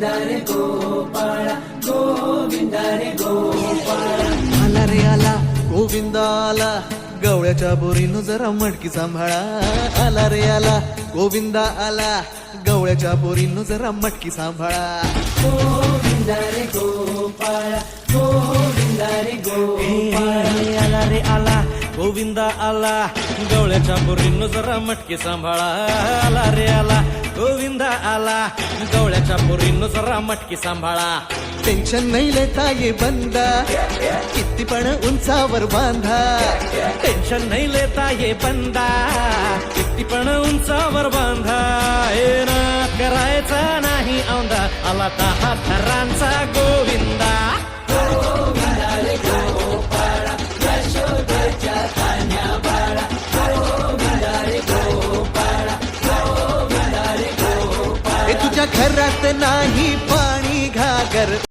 रे गोपाळा गोविंदा रे गोपाळा आला रे आला गोविंदा आला गवळ्याच्या बोरीनं जरा मटकी सांभाळा आला रे आला गोविंदा आला गवळ्याच्या बोरीनं जरा मटकी सांभाळा गोविंदा रे गोपाळा गोविंदा रे गोपाळा आला रे आला गोविंदा आला गवळ्याच्या बोरीनं जरा मटकी सांभाळा आला रे आला गोविंदा आला गवळ्याच्या बोरीनं जरा मटकी सांभाळा टेन्शन नाही लेता ये बंदा किती पण उंचावर बांधा टेन्शन नाही लेता ये बंदा किती पण उंचावर बांधा हे ना करायचा नाही औंधा आला 10 थरांचा गोविंदा गोविंदा रे गोपाळा यशोदेच्या कान्या बाळा गोविंदा रे गोपाळा गोविंदा रे गोपाळा तुझ्या घरात नाही पाणी घागर